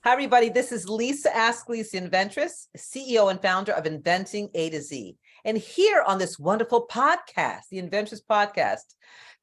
Hi, everybody. This is Lisa Ascolese, the inventress, CEO and founder of Inventing A to Z. And here on this wonderful podcast, the Inventress Podcast,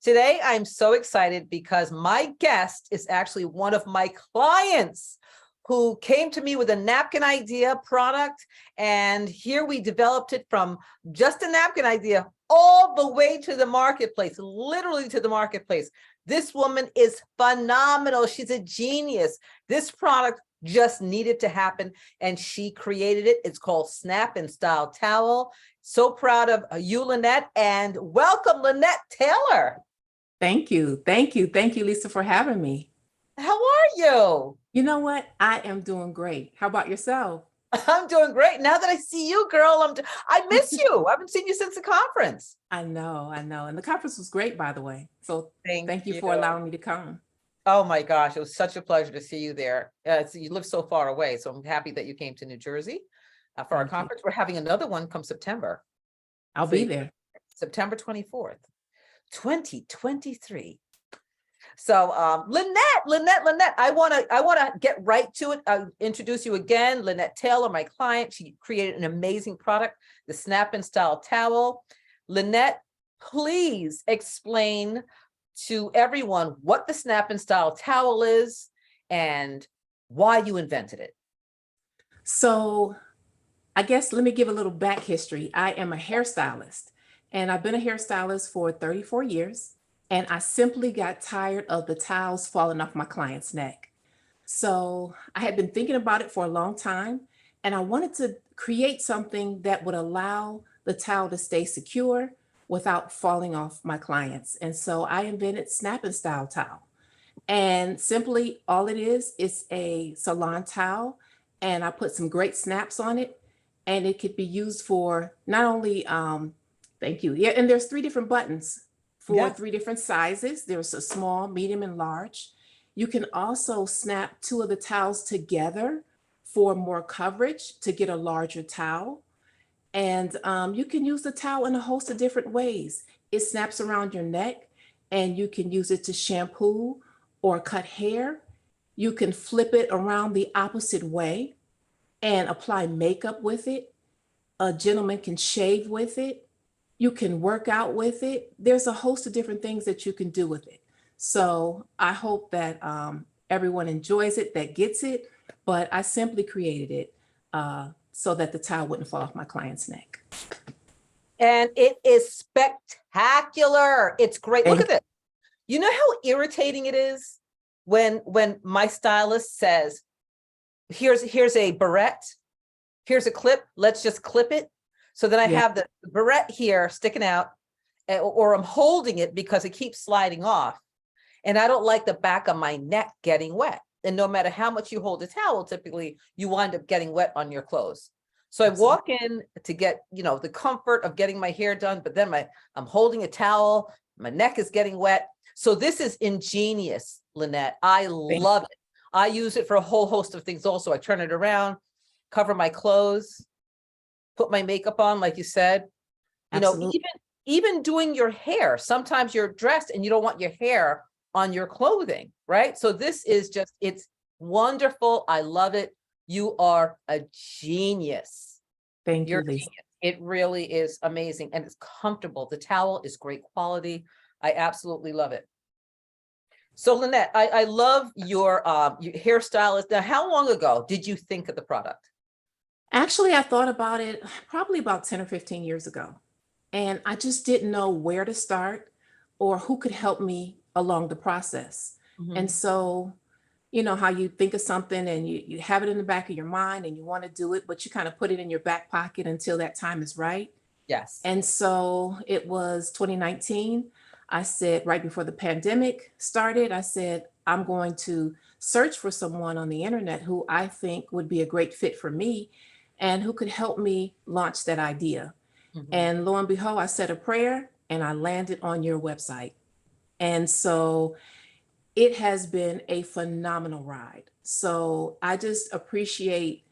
today I'm so excited because my guest is actually one of my clients who came to me with a napkin idea product. And here we developed it from just a napkin idea all the way to the marketplace, literally to the marketplace. This woman is phenomenal. She's a genius. This product just needed to happen, and she created it. It's called Snap and Style Towel. So proud of you, Lanette, and welcome, Lanette Taylor. Thank you. Thank you. Thank you, Lisa, for having me. How are you? You know what? I am doing great. How about yourself? I'm doing great. Now that I see you, girl, I miss you. I haven't seen you since the conference. I know. And the conference was great, by the way. So thank you you for allowing me to come. Oh my gosh, it was such a pleasure to see you there. So you live so far away, so I'm happy that you came to New Jersey for our conference. We're having another one come September. I'll be there. September 24th, 2023. So Lanette, I wanna get right to it. I'll introduce you again. Lanette Taylor, my client. She created an amazing product, the Snap and Style Towel. Lanette, please explain to everyone what the Snap and Style Towel is and why you invented it. So I guess let me give a little back history. I am a hairstylist, and I've been a hairstylist for 34 years, and I simply got tired of the towels falling off my client's neck. So I had been thinking about it for a long time, and I wanted to create something that would allow the towel to stay secure without falling off my clients. And so I invented Snap and Style Towel. And simply all it is a salon towel. And I put some great snaps on it. And it could be used for not only, thank you. Yeah, and there's 3 different buttons for 3 different sizes. There's a small, medium, and large. You can also snap 2 of the towels together for more coverage to get a larger towel. And you can use the towel in a host of different ways. It snaps around your neck, and you can use it to shampoo or cut hair. You can flip it around the opposite way and apply makeup with it. A gentleman can shave with it. You can work out with it. There's a host of different things that you can do with it. So I hope that everyone enjoys it, that gets it, but I simply created it so that the towel wouldn't fall off my client's neck. And it is spectacular. It's great. Look at this. You know how irritating it is when my stylist says, here's a barrette, here's a clip, let's just clip it. So then I have the barrette here sticking out, or I'm holding it because it keeps sliding off. And I don't like the back of my neck getting wet. And no matter how much you hold the towel, typically you wind up getting wet on your clothes. So I walk in to get, the comfort of getting my hair done, but then I'm holding a towel, my neck is getting wet. So this is ingenious, Lanette. I love it. I use it for a whole host of things also. I turn it around, cover my clothes, put my makeup on, like you said. Even doing your hair. Sometimes you're dressed and you don't want your hair on your clothing, right? So this is just, it's wonderful. I love it. You are a genius. Thank you, Lisa. It really is amazing, and it's comfortable. The towel is great quality. I absolutely love it. So Lanette, I love your hairstylist. Now, how long ago did you think of the product? Actually, I thought about it probably about 10 or 15 years ago, and I just didn't know where to start or who could help me along the process. And so, you know how you think of something and you have it in the back of your mind and you want to do it, but you kind of put it in your back pocket until that time is right. Yes. And so it was 2019. I said, right before the pandemic started, I said, I'm going to search for someone on the internet who I think would be a great fit for me and who could help me launch that idea. And lo and behold, I said a prayer and I landed on your website. And so it has been a phenomenal ride. So I just appreciate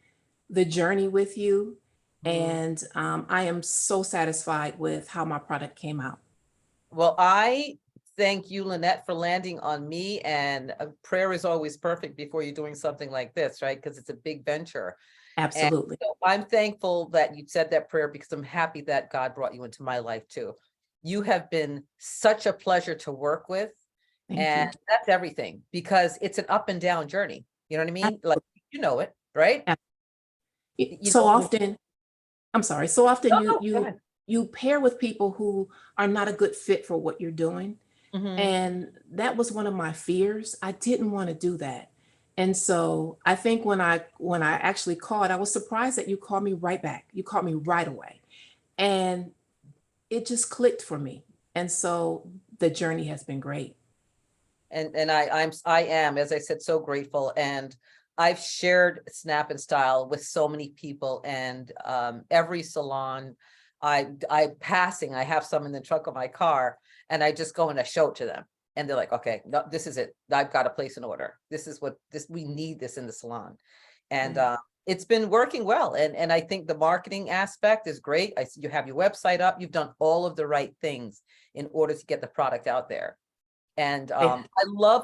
the journey with you. And I am so satisfied with how my product came out. Well, I thank you, Lanette, for landing on me. And prayer is always perfect before you're doing something like this, right? Because it's a big venture. And Absolutely. so I'm thankful that you said that prayer, because I'm happy that God brought you into my life too. You have been such a pleasure to work with. Thank And you. that's everything, because it's an up and down journey. You know what I mean? Like, Absolutely. you know it, right? You So know, often, I'm sorry, so often no, you no, go ahead. you pair with people who are not a good fit for what you're doing. Mhm. And that was one of my fears. I didn't want to do that. And so I think when I actually called, I was surprised that you called me right back. You called me right away. And it just clicked for me. And so the journey has been great. And I am, as I said, so grateful. And I've shared Snap and Style with so many people, and every salon I passing, I have some in the trunk of my car, and I just go and I show it to them. And they're like, okay, no, this is it. I've got to place an order. This is what we need this in the salon. And Yeah. it's been working well. And I think the marketing aspect is great. I see you have your website up. You've done all of the right things in order to get the product out there. And Great.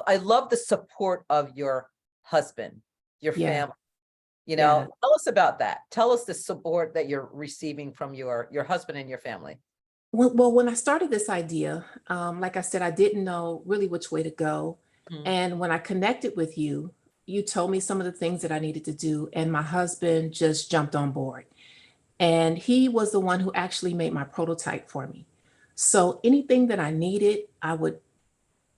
I love the support of your husband, your Yeah. family. You Yeah. know, tell us about that. Tell us the support that you're receiving from your husband and your family. Well, when I started this idea, like I said, I didn't know really which way to go. Mhm. And when I connected with you, you told me some of the things that I needed to do, and my husband just jumped on board. And he was the one who actually made my prototype for me. So anything that I needed, I would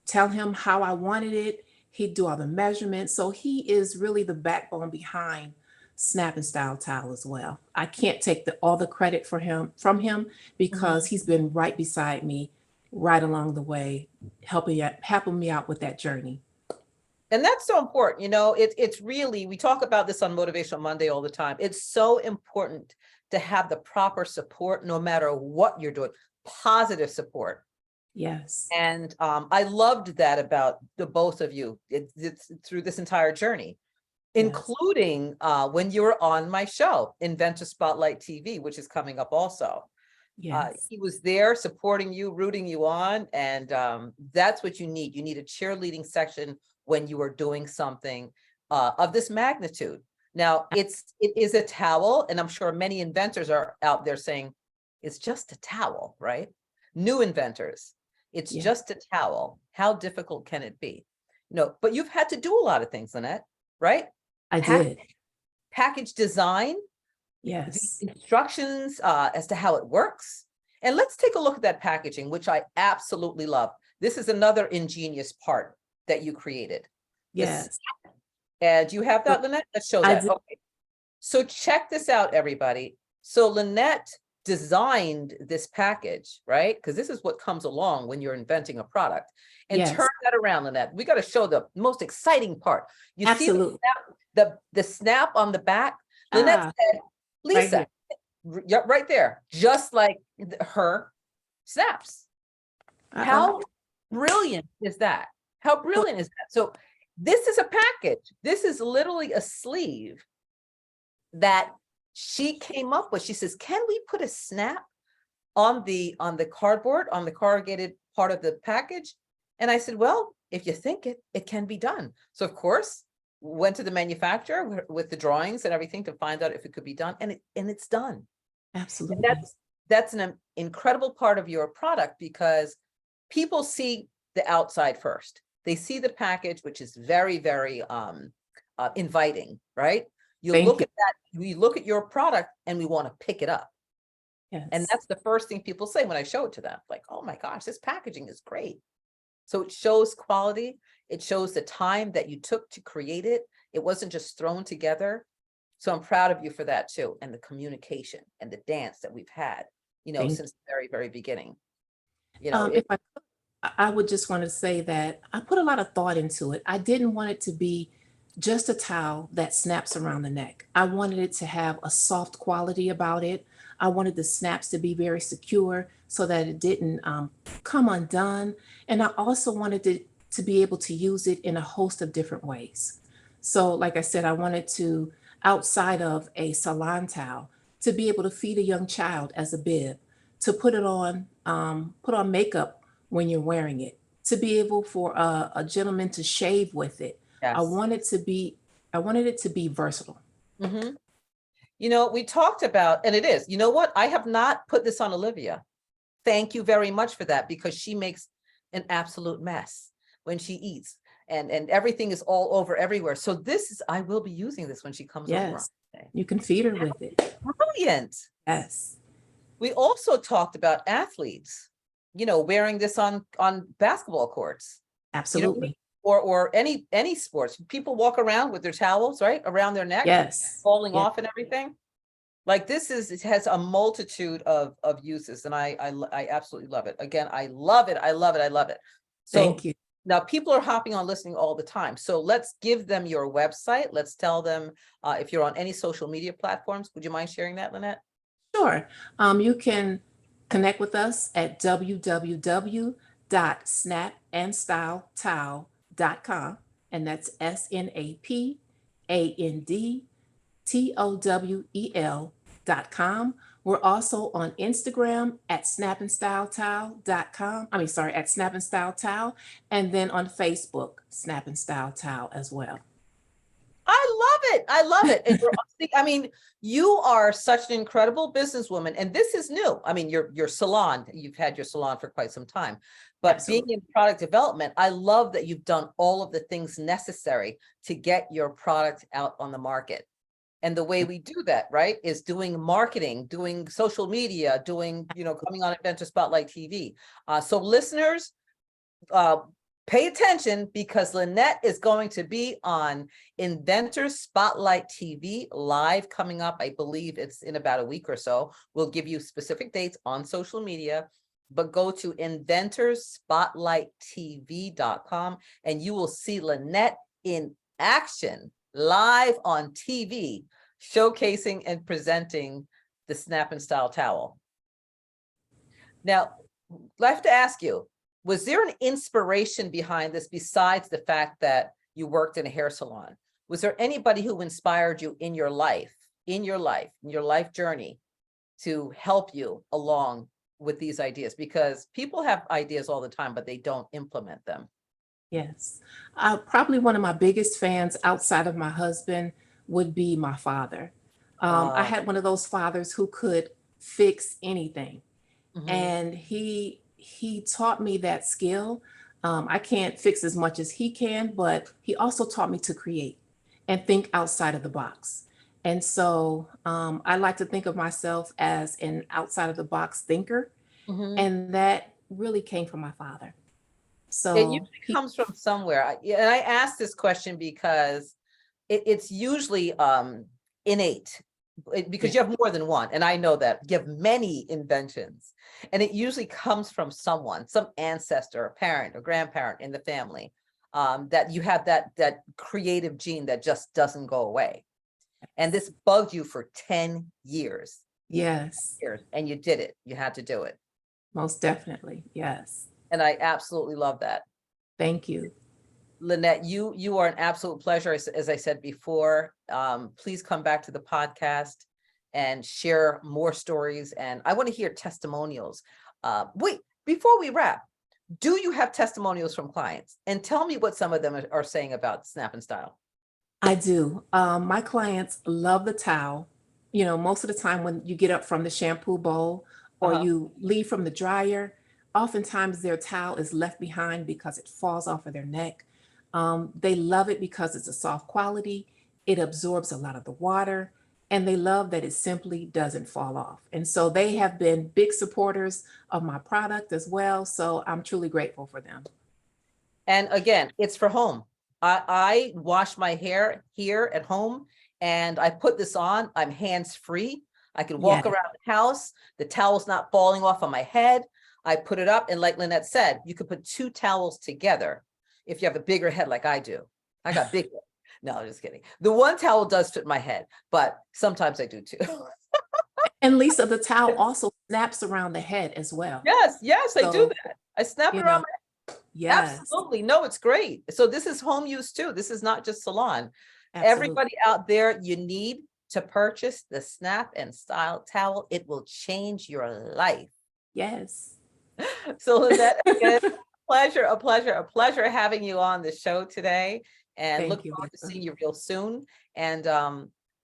tell him how I wanted it. He'd do all the measurements. So he is really the backbone behind Snap and Style Tile as well. I can't take all the credit for him from him because Mhm. he's been right beside me right along the way, helping me out with that journey. And that's so important. You know, it's really, we talk about this on Motivational Monday all the time. It's so important to have the proper support no matter what you're doing, positive support. Yes. And I loved that about the both of you. It's through this entire journey, Yes. including when you were on my show, Inventor Spotlight TV, which is coming up also. Yes. He was there supporting you, rooting you on, and that's what you need. You need a cheerleading section when you are doing something of this magnitude. Now, it is a towel, and I'm sure many inventors are out there saying, it's just a towel, right? New inventors, it's Yeah. just a towel. How difficult can it be? No, but you've had to do a lot of things, Lanette, right? I Pack, did. package design, the Yes. instructions as to how it works. And let's take a look at that packaging, which I absolutely love. This is another ingenious part that you created. This, Yes. and you have So that, Lanette? Let's show I that. did. Okay. So check this out, everybody. So Lanette designed this package, right? Because this is what comes along when you're inventing a product. And turn Yes. that around, Lanette. We got to show the most exciting part. You see Absolutely. the snap on the back? Lanette Ah, said, right Lisa, here. yeah, right there, just like her snaps. Uh-uh. How brilliant is that? How So brilliant is that? So this is a package. This is literally a sleeve that she came up with. She says, can we put a snap on the cardboard, on the corrugated part of the package? And I said, well, if you think it can be done. So of course, went to the manufacturer with the drawings and everything to find out if it could be done, and it's done. And absolutely. that's an incredible part of your product, because people see the outside first. They see the package, which is very, very inviting, right? You Thank look you. at that, we look at your product and we want to pick it up. And Yes. that's the first thing people say when I show it to them, like, oh my gosh, this packaging is great. So it shows quality. It shows the time that you took to create it. It wasn't just thrown together. So I'm proud of you for that too. And the communication and the dance that we've had, Thank since the very, very beginning. If I would just want to say that I put a lot of thought into it. I didn't want it to be just a towel that snaps around the neck. I wanted it to have a soft quality about it. I wanted the snaps to be very secure so that it didn't come undone. And I also wanted it to be able to use it in a host of different ways. So, like I said, I wanted to, outside of a salon towel, to be able to feed a young child as a bib, to put on makeup when you're wearing it, to be able for a gentleman to shave with it. I Yes. wanted it to be versatile. Mhm. You know, we talked about, and it is, you know what? I have not put this on Olivia. Thank you very much for that, because she makes an absolute mess when she eats, and everything is all over everywhere. So this is, I will be using this when she comes over on Yes, Monday. you can feed her with it. Brilliant. Yes, We also talked about athletes, you know, wearing this on basketball courts, you know what I mean? absolutely. Or any sports. People walk around with their towels, right, around their neck, Yes, falling yes. off and everything. Like this is, it has a multitude of uses, and I absolutely love it. Again, I love it. I love it. I love it. So Thank you. now people are hopping on listening all the time. So let's give them your website. Let's tell them if you're on any social media platforms. Would you mind sharing that, Lanette? Sure. You can connect with us at www.snapandstyletowel.com, and that's SNAPANDTOWEL.com. We're also on Instagram at snapandstyletowel.com. I mean, sorry, at Snap and Style Towel, and then on Facebook, Snap and Style Towel as well. I love it. I love it. And I mean, you are such an incredible businesswoman, and this is new. I mean, your salon, you've had your salon for quite some time, but being Absolutely. in product development, I love that you've done all of the things necessary to get your product out on the market. And the way we do that, right, is doing marketing, doing social media, doing, you know, coming on Adventure Spotlight TV. So listeners, uh, pay attention, because Lanette is going to be on Inventor Spotlight TV live coming up. I believe it's in about a week or so. We'll give you specific dates on social media, but go to inventorspotlighttv.com and you will see Lanette in action live on TV, showcasing and presenting the Snap and Style towel. Now, I have to ask you, was there an inspiration behind this besides the fact that you worked in a hair salon? Was there anybody who inspired you in your life journey to help you along with these ideas? Because people have ideas all the time, but they don't implement them. Yes. Probably one of my biggest fans outside of my husband would be my father. I had one of those fathers who could fix anything, Mhm. and he taught me that skill. I can't fix as much as he can, but he also taught me to create and think outside of the box. And so I like to think of myself as an outside of the box thinker, Mhm. and that really came from my father. It So usually he, comes from somewhere. Yeah, and I asked this question because it's usually innate, because yeah, you have more than one, and I know that you have many inventions, and it usually comes from someone, some ancestor, a parent or grandparent in the family, that you have that creative gene that just doesn't go away. And this bugged you for 10 years, yes. and you did it. You had to do it. Most definitely. Yes. And I absolutely love that. Thank you. Lanette, you are an absolute pleasure. As I said before, please come back to the podcast and share more stories. And I want to hear testimonials. Wait, before we wrap, do you have testimonials from clients? And tell me what some of them are saying about Snap and Style. I do. My clients love the towel. You know, most of the time when you get up from the shampoo bowl or Uh-huh. you leave from the dryer, oftentimes their towel is left behind because it falls off of their neck. They love it because it's a soft quality, it absorbs a lot of the water, and they love that it simply doesn't fall off. And so they have been big supporters of my product as well. So I'm truly grateful for them. And again, it's for home. I wash my hair here at home, and I put this on. I'm hands-free. I can walk Yes. around the house. The towel's not falling off on my head. I put it up, and like Lanette said, you could put two towels together if you have a bigger head like I do. I got big head. No, just kidding. The one towel does fit my head, but sometimes I do too. And Lisa, the towel also snaps around the head as well. Yes, yes, I do So, that. I snap it you around. know, yes, Absolutely. No, it's great. So this is home use too. This is not just salon. absolutely. Everybody out there, you need to purchase the Snap and Style towel. It will change your life. Yes. So Lanette, again, a pleasure having you on the show today, and look Thank you, forward to Lisa. seeing you real soon. And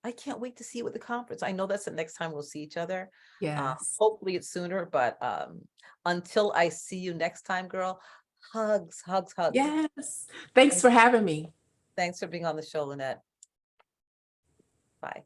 I can't wait to see you at the conference. I know that's the next time we'll see each other. Yes. Hopefully it's sooner, but until I see you next time, girl, hugs, hugs, hugs. Yes. Thanks for having me. Thanks for being on the show, Lanette. Bye.